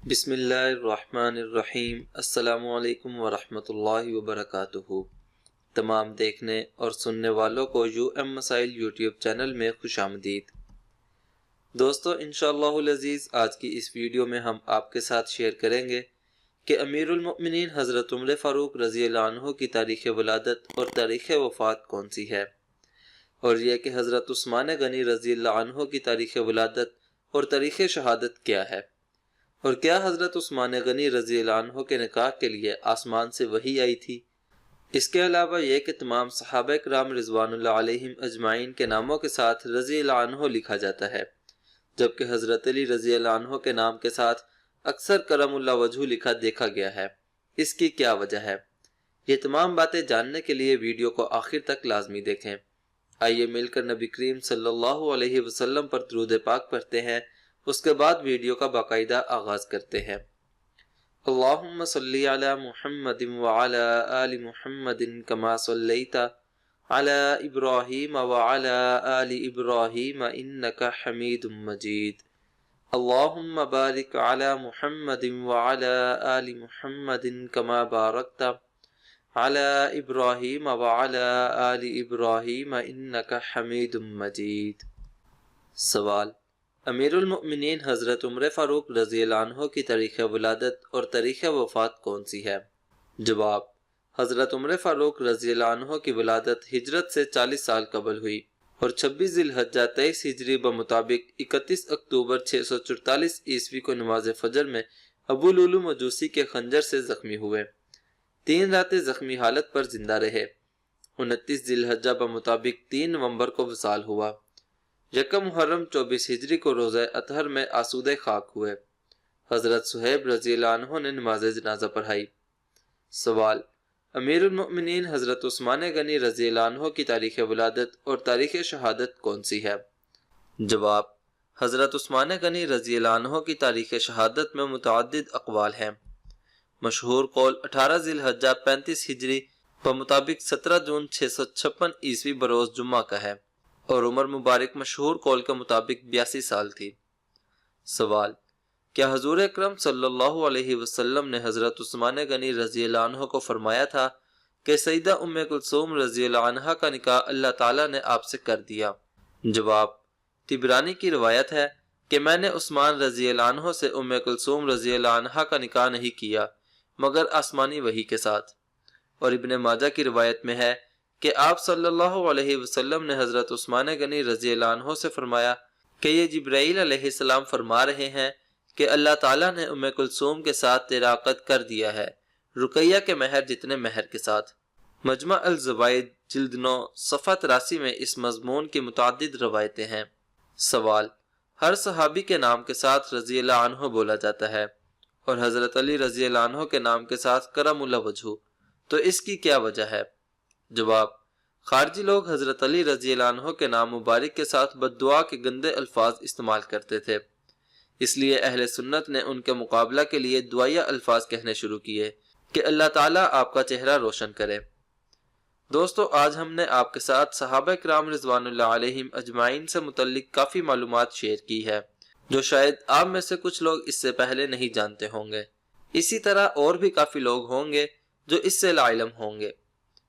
بسم اللہ الرحمن الرحیم۔ السلام علیکم ورحمۃ اللہ وبرکاتہ۔ تمام دیکھنے اور سننے والوں کو مسائل یوٹیوب چینل میں خوش آمدید۔ دوستو، انشاءاللہ العزیز آج کی اس ویڈیو میں ہم آپ کے ساتھ شیئر کریں گے کہ امیر المؤمنین حضرت عمر فاروق رضی اللہ عنہ کی تاریخ ولادت اور تاریخ وفات کون سی ہے، اور یہ کہ حضرت عثمان غنی رضی اللہ عنہ کی تاریخ ولادت اور تاریخ شہادت کیا ہے، اور کیا حضرت عثمان غنی رضی اللہ عنہ کے نکاح کے لیے آسمان سے وحی آئی تھی۔ اس کے علاوہ یہ کہ تمام صحابہ کرام رضوان اللہ علیہم اجمعین کے ناموں کے ساتھ رضی اللہ عنہ لکھا جاتا ہے، جبکہ حضرت علی رضی اللہ عنہ کے نام کے ساتھ اکثر کرم اللہ وجہ لکھا دیکھا گیا ہے۔ اس کی کیا وجہ ہے؟ یہ تمام باتیں جاننے کے لیے ویڈیو کو آخر تک لازمی دیکھیں۔ آئیے مل کر نبی کریم صلی اللہ علیہ وسلم پر درود پاک پڑھتے ہیں، اس کے بعد ویڈیو کا باقاعدہ آغاز کرتے ہیں۔ اللہم صلی علی محمد وعلی آل محمد کما صلیت علی ابراہیم وعلی آل ابراہیم انکا حمید مجید۔ اللہم بارک علی محمد وعلی آل محمد کما بارکت علی ابراہیم وعلی آل ابراہیم انکا حمید مجید۔ سوال: امیر المؤمنین حضرت عمر فاروق رضی اللہ عنہ کی تاریخ ولادت اور تاریخ وفات کون سی ہے؟ جواب: حضرت عمر فاروق رضی اللہ عنہ کی ولادت ہجرت سے 40 سال قبل ہوئی اور 26 ذی الحجہ 23 ہجری بمطابق 31 اکتوبر 644 عیسوی کو نماز فجر میں ابو لولو مجوسی کے خنجر سے زخمی ہوئے۔ 3 راتیں زخمی حالت پر زندہ رہے۔ 29 ذی الحجہ بمطابق 3 نومبر کو وصال ہوا۔ یکم محرم 24 ہجری کو روزہ اطہر میں آسودہ خاک ہوئے۔ حضرت صہیب رضی اللہ عنہ نے نماز جنازہ پڑھائی۔ سوال: امیر المؤمنین حضرت عثمان غنی رضی اللہ عنہ کی تاریخ ولادت اور تاریخ شہادت کون سی ہے؟ جواب: حضرت عثمان غنی رضی اللہ عنہ کی تاریخ شہادت میں متعدد اقوال ہیں۔ مشہور قول 18 ذی الحجہ 35 ہجری بمطابق 17 جون 656 عیسوی بروز جمعہ کا ہے، اور عمر مبارک مشہور قول کے مطابق 82 سال تھی۔ سوال: کیا حضور اکرم صلی اللہ علیہ وسلم نے حضرت عثمان غنی رضی اللہ عنہ کو فرمایا تھا کہ سیدہ ام کلثوم رضی اللہ عنہ کا نکاح اللہ تعالیٰ نے آپ سے کر دیا؟ جواب: طبرانی کی روایت ہے کہ میں نے عثمان رضی اللہ عنہ سے ام کلثوم رضی اللہ عنہ کا نکاح نہیں کیا مگر آسمانی وحی کے ساتھ، اور ابن ماجہ کی روایت میں ہے کہ آپ صلی اللہ علیہ وسلم نے حضرت عثمان غنی رضی اللہ عنہ سے فرمایا کہ یہ جبرائیل علیہ السلام فرما رہے ہیں کہ اللہ تعالیٰ نے ام کلثوم کے ساتھ تیرا عقد کر دیا ہے، رقیہ کے مہر جتنے مہر کے ساتھ۔ مجمع الزوائد جلد 9 صفحہ 83 میں اس مضمون کی متعدد روایتیں ہیں۔ سوال: ہر صحابی کے نام کے ساتھ رضی اللہ عنہ بولا جاتا ہے اور حضرت علی رضی اللہ عنہ کے نام کے ساتھ کرم اللہ وجہ، تو اس کی کیا وجہ ہے؟ جواب: خارجی لوگ حضرت علی رضی اللہ عنہ کے نام مبارک کے ساتھ بد دعا کے گندے الفاظ استعمال کرتے تھے، اس لیے اہل سنت نے ان کے مقابلہ کے لیے دعائیہ الفاظ کہنے شروع کیے کہ اللہ تعالیٰ آپ کا چہرہ روشن کرے۔ دوستو، آج ہم نے آپ کے ساتھ صحابہ کرام رضوان اللہ علیہم اجمعین سے متعلق کافی معلومات شیئر کی ہے جو شاید آپ میں سے کچھ لوگ اس سے پہلے نہیں جانتے ہوں گے۔ اسی طرح اور بھی کافی لوگ ہوں گے جو اس سے لا علم ہوں گے،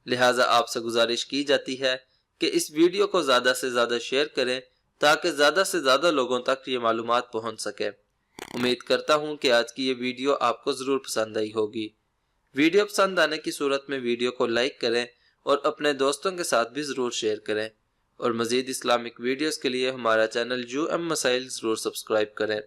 لہٰذا آپ سے گزارش کی جاتی ہے کہ اس ویڈیو کو زیادہ سے زیادہ شیئر کریں تاکہ زیادہ سے زیادہ لوگوں تک یہ معلومات پہنچ سکے۔ امید کرتا ہوں کہ آج کی یہ ویڈیو آپ کو ضرور پسند آئی ہوگی۔ ویڈیو پسند آنے کی صورت میں ویڈیو کو لائک کریں اور اپنے دوستوں کے ساتھ بھی ضرور شیئر کریں، اور مزید اسلامک ویڈیوز کے لیے ہمارا چینل مسائل ضرور سبسکرائب کریں۔